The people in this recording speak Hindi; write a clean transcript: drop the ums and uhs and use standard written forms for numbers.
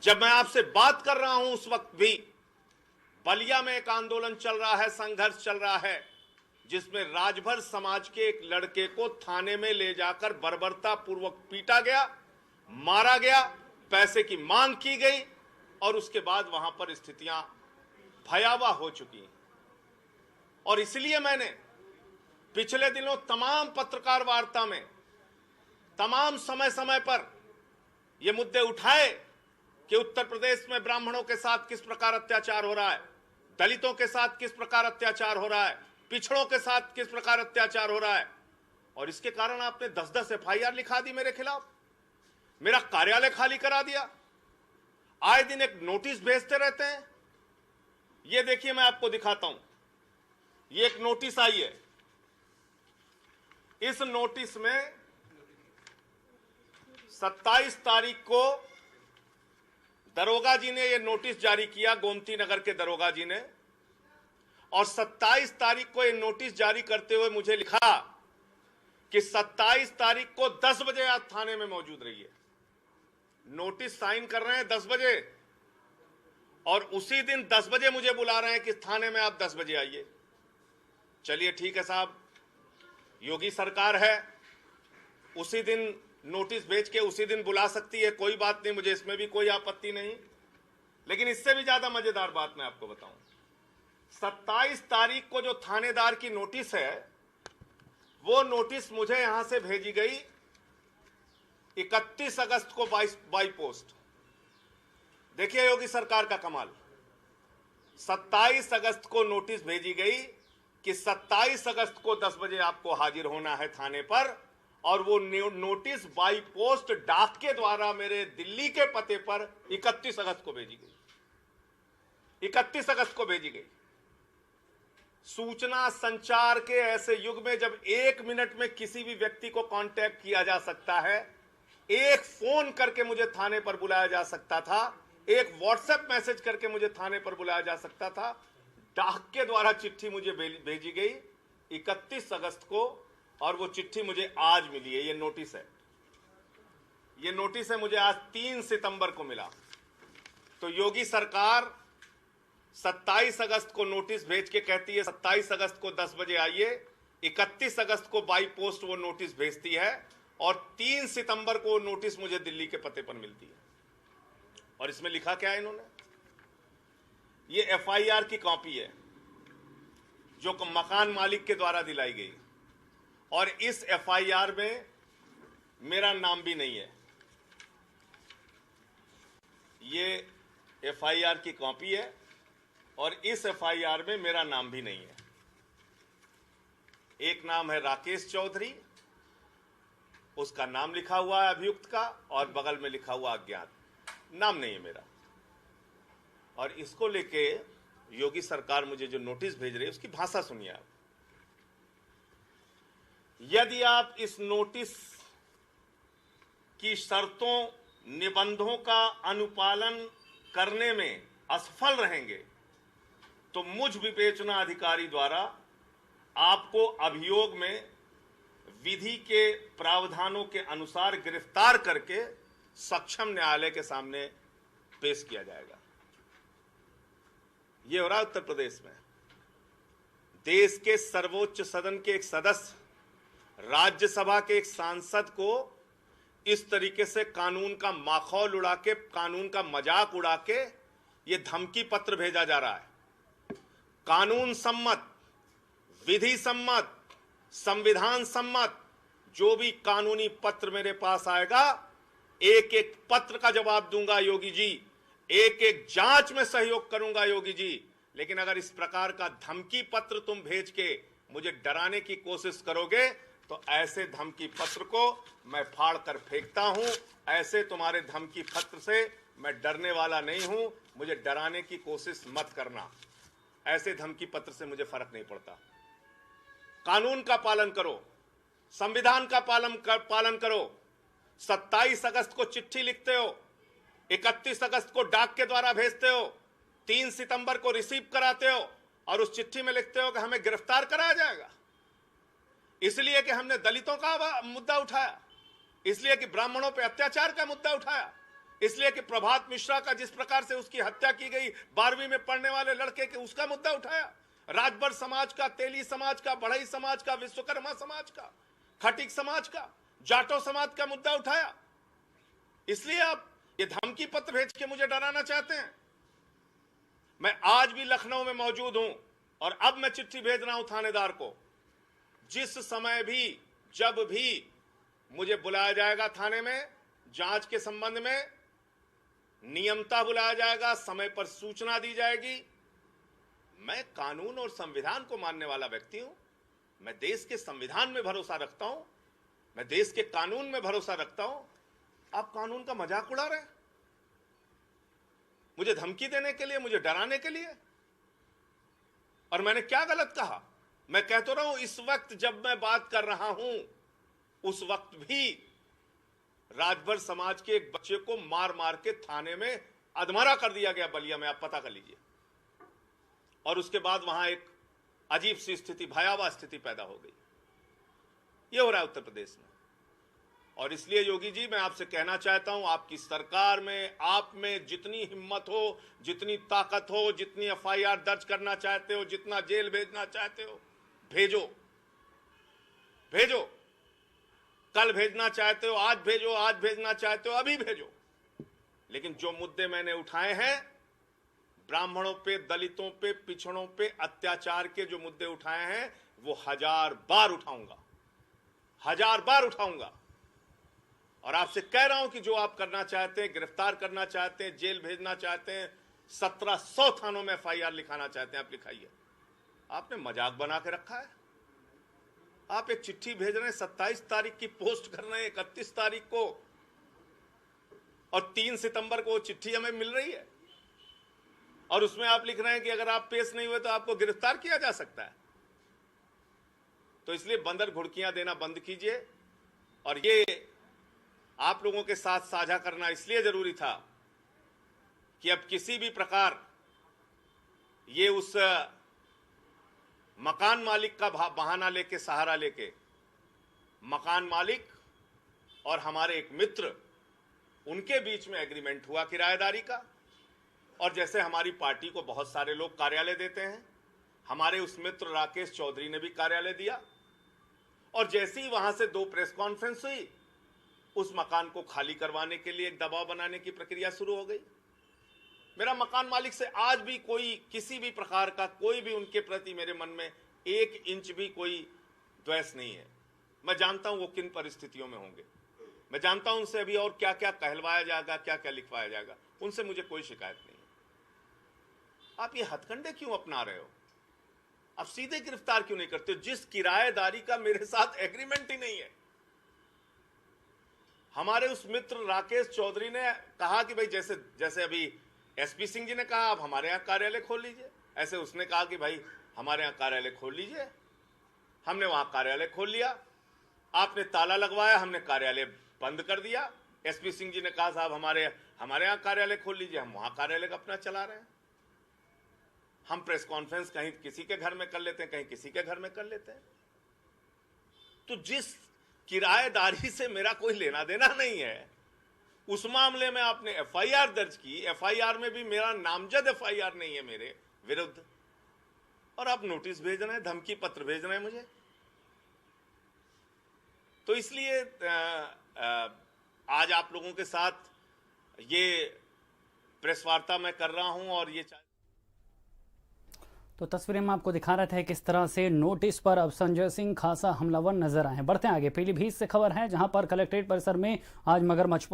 जब मैं आपसे बात कर रहा हूं उस वक्त भी बलिया में एक आंदोलन चल रहा है, संघर्ष चल रहा है, जिसमें राजभर समाज के एक लड़के को थाने में ले जाकर बर्बरता पूर्वक पीटा गया, मारा गया, पैसे की मांग की गई और उसके बाद वहां पर स्थितियां भयावह हो चुकी। और इसलिए मैंने पिछले दिनों तमाम पत्रकार वार्ता में तमाम समय समय पर ये मुद्दे उठाए कि उत्तर प्रदेश में ब्राह्मणों के साथ किस प्रकार अत्याचार हो रहा है, दलितों के साथ किस प्रकार अत्याचार हो रहा है, पिछड़ों के साथ किस प्रकार अत्याचार हो रहा है। और इसके कारण आपने 10-10 FIR लिखा दी मेरे खिलाफ, मेरा कार्यालय खाली करा दिया, आए दिन एक नोटिस भेजते रहते हैं। ये देखिए, मैं आपको दिखाता हूं, ये एक नोटिस आई है। इस नोटिस में 27 तारीख को दरोगा जी ने यह नोटिस जारी किया, गोमती नगर के दरोगा जी ने, और 27 तारीख को यह नोटिस जारी करते हुए मुझे लिखा कि 27 तारीख को 10 बजे आप थाने में मौजूद रहिए। नोटिस साइन कर रहे हैं 10 बजे और उसी दिन 10 बजे मुझे बुला रहे हैं कि थाने में आप 10 बजे आइए। चलिए ठीक है साहब, योगी सरकार है, उसी दिन नोटिस भेज के उसी दिन बुला सकती है, कोई बात नहीं, मुझे इसमें भी कोई आपत्ति नहीं। लेकिन इससे भी ज्यादा मजेदार बात मैं आपको बताऊं, 27 तारीख को जो थानेदार की नोटिस है, वो नोटिस मुझे यहां से भेजी गई 31 अगस्त को बाई पोस्ट। देखिए योगी सरकार का कमाल, 27 अगस्त को नोटिस भेजी गई कि 27 अगस्त को 10 बजे आपको हाजिर होना है थाने पर, और वो नोटिस बाई पोस्ट डाक के द्वारा मेरे दिल्ली के पते पर 31 अगस्त को भेजी गई। 31 अगस्त को भेजी गई। सूचना संचार के ऐसे युग में जब 1 मिनट में किसी भी व्यक्ति को कांटेक्ट किया जा सकता है, एक फोन करके मुझे थाने पर बुलाया जा सकता था, एक व्हाट्सएप मैसेज करके मुझे थाने पर बुलाया जा सकता था, डाक के द्वारा चिट्ठी मुझे भेजी गई 31 अगस्त को, और वो चिट्ठी मुझे आज मिली है। ये नोटिस है, ये नोटिस है, मुझे आज 3 सितंबर को मिला। तो योगी सरकार 27 अगस्त को नोटिस भेज के कहती है 27 अगस्त को 10 बजे आइए, 31 अगस्त को बाई पोस्ट वो नोटिस भेजती है, और 3 सितंबर को नोटिस मुझे दिल्ली के पते पर मिलती है। और इसमें लिखा क्या है इन्होंने, ये FIR की कॉपी है जो मकान मालिक के द्वारा दिलाई गई, और इस FIR में मेरा नाम भी नहीं है। ये FIR की कॉपी है और इस FIR में मेरा नाम भी नहीं है। एक नाम है राकेश चौधरी, उसका नाम लिखा हुआ है अभियुक्त का, और बगल में लिखा हुआ अज्ञात, नाम नहीं है मेरा। और इसको लेके योगी सरकार मुझे जो नोटिस भेज रही है उसकी भाषा सुनिए आप। यदि आप इस नोटिस की शर्तों निबंधों का अनुपालन करने में असफल रहेंगे तो मुझ विवेचना अधिकारी द्वारा आपको अभियोग में विधि के प्रावधानों के अनुसार गिरफ्तार करके सक्षम न्यायालय के सामने पेश किया जाएगा। यह हो रहा है उत्तर प्रदेश में। देश के सर्वोच्च सदन के एक सदस्य, राज्यसभा के एक सांसद को इस तरीके से कानून का माखौल उड़ा के, कानून का मजाक उड़ा के ये धमकी पत्र भेजा जा रहा है। कानून सम्मत, विधि सम्मत, संविधान सम्मत जो भी कानूनी पत्र मेरे पास आएगा, एक एक पत्र का जवाब दूंगा योगी जी, एक एक जांच में सहयोग करूंगा योगी जी। लेकिन अगर इस प्रकार का धमकी पत्र तुम भेज के मुझे डराने की कोशिश करोगे तो ऐसे धमकी पत्र को मैं फाड़ कर फेंकता हूं। ऐसे तुम्हारे धमकी पत्र से मैं डरने वाला नहीं हूं, मुझे डराने की कोशिश मत करना। ऐसे धमकी पत्र से मुझे फर्क नहीं पड़ता। कानून का पालन करो, संविधान का पालन करो। 27 अगस्त को चिट्ठी लिखते हो, 31 अगस्त को डाक के द्वारा भेजते हो, 3 सितंबर को रिसीव कराते हो, और उस चिट्ठी में लिखते हो कि हमें गिरफ्तार कराया जाएगा इसलिए कि हमने दलितों का मुद्दा उठाया, इसलिए कि ब्राह्मणों पे अत्याचार का मुद्दा उठाया। इसलिए कि प्रभात मिश्रा का जिस प्रकार से उसकी हत्या की गई 12वीं में पढ़ने वाले लड़के के, उसका मुद्दा उठाया। राजभर समाज का, तेली समाज का, बढ़ई समाज का, विश्वकर्मा समाज का, खटीक समाज का, जाटो समाज का मुद्दा उठाया। इसलिए आप ये धमकी पत्र भेज के मुझे डराना चाहते हैं। मैं आज भी लखनऊ में मौजूद हूं और अब मैं चिट्ठी भेज रहा हूं थानेदार को। जिस समय भी, जब भी मुझे बुलाया जाएगा थाने में, जांच के संबंध में नियमता बुलाया जाएगा, समय पर सूचना दी जाएगी। मैं कानून और संविधान को मानने वाला व्यक्ति हूं। मैं देश के संविधान में भरोसा रखता हूं, मैं देश के कानून में भरोसा रखता हूं। आप कानून का मजाक उड़ा रहे हैं, मुझे धमकी देने के लिए, मुझे डराने के लिए। और मैंने क्या गलत कहा? मैं कह तो रहा हूं, इस वक्त जब मैं बात कर रहा हूं, उस वक्त भी राजभर समाज के एक बच्चे को मार मार के थाने में अधमरा कर दिया गया बलिया में, आप पता कर लीजिए। और उसके बाद वहां एक अजीब सी स्थिति, भयावह स्थिति पैदा हो गई। यह हो रहा है उत्तर प्रदेश में। और इसलिए योगी जी, मैं आपसे कहना चाहता हूं, आपकी सरकार में, आप में जितनी हिम्मत हो, जितनी ताकत हो, जितनी एफआईआर दर्ज करना चाहते हो, जितना जेल भेजना चाहते हो, भेजो भेजो। कल भेजना चाहते हो आज भेजो, आज भेजना चाहते हो अभी भेजो। लेकिन जो मुद्दे मैंने उठाए हैं, ब्राह्मणों पे, दलितों पे, पिछड़ों पे अत्याचार के जो मुद्दे उठाए हैं, वो 1000 बार उठाऊंगा, 1000 बार उठाऊंगा। और आपसे कह रहा हूं कि जो आप करना चाहते हैं, गिरफ्तार करना चाहते हैं, जेल भेजना चाहते हैं, 1700 थानों में एफआईआर लिखाना चाहते हैं, आप लिखाइए। आपने मजाक बना के रखा है। आप एक चिट्ठी भेज रहे हैं, 27 तारीख की पोस्ट कर रहे हैं, 31 तारीख को, और 3 सितंबर को वो चिट्ठी हमें मिल रही है। और उसमें आप लिख रहे हैं कि अगर आप पेश नहीं हुए तो आपको गिरफ्तार किया जा सकता है। तो इसलिए बंदर घुड़कियां देना बंद कीजिए। और ये आप लोगों के साथ साझा करना इसलिए जरूरी था कि अब किसी भी प्रकार ये उस मकान मालिक का बहाना लेके, सहारा लेके, मकान मालिक और हमारे एक मित्र, उनके बीच में एग्रीमेंट हुआ किराएदारी का। और जैसे हमारी पार्टी को बहुत सारे लोग कार्यालय देते हैं, हमारे उस मित्र राकेश चौधरी ने भी कार्यालय दिया। और जैसे ही वहां से 2 प्रेस कॉन्फ्रेंस हुई, उस मकान को खाली करवाने के लिए एक दबाव बनाने की प्रक्रिया शुरू हो गई। मेरा मकान मालिक से आज भी कोई, किसी भी प्रकार का, कोई भी उनके प्रति मेरे मन में 1 इंच भी कोई द्वेष नहीं है। मैं जानता हूं वो किन परिस्थितियों में होंगे, मैं जानता हूं उनसे अभी और क्या क्या कहलवाया जाएगा, क्या क्या लिखवाया जाएगा। उनसे मुझे कोई शिकायत नहीं है। आप ये हथकंडे क्यों अपना रहे हो? आप सीधे गिरफ्तार क्यों नहीं करते? जिस किराएदारी का मेरे साथ एग्रीमेंट ही नहीं है। हमारे उस मित्र राकेश चौधरी ने कहा कि भाई जैसे जैसे अभी एसपी सिंह जी ने कहा आप हमारे यहाँ कार्यालय खोल लीजिए, ऐसे उसने कहा कि भाई हमारे यहाँ कार्यालय खोल लीजिए। हमने वहां कार्यालय खोल लिया, आपने ताला लगवाया, हमने कार्यालय बंद कर दिया। एसपी सिंह जी ने कहा साहब हमारे यहाँ कार्यालय खोल लीजिए, हम वहां कार्यालय अपना चला रहे हैं। हम प्रेस कॉन्फ्रेंस कहीं किसी के घर में कर लेते हैं, कहीं किसी के घर में कर लेते हैं। तो जिस किराएदारी से मेरा कोई लेना देना नहीं है, उस मामले में आपने एफआईआर दर्ज की। एफआईआर में भी मेरा नामजद एफआईआर नहीं है मेरे विरुद्ध, और आप नोटिस भेज रहे हैं, धमकी पत्र भेज रहे हैं मुझे। तो इसलिए आज आप लोगों के साथ ये प्रेस वार्ता मैं कर रहा हूं। और ये तो तस्वीरें में आपको दिखा रहे थे किस तरह से नोटिस पर अब संजय सिंह खासा हमलावर नजर आए। बढ़ते हैं आगे। पीलीभीत से खबर है, जहां पर कलेक्ट्रेट परिसर में आज मगरमच्छ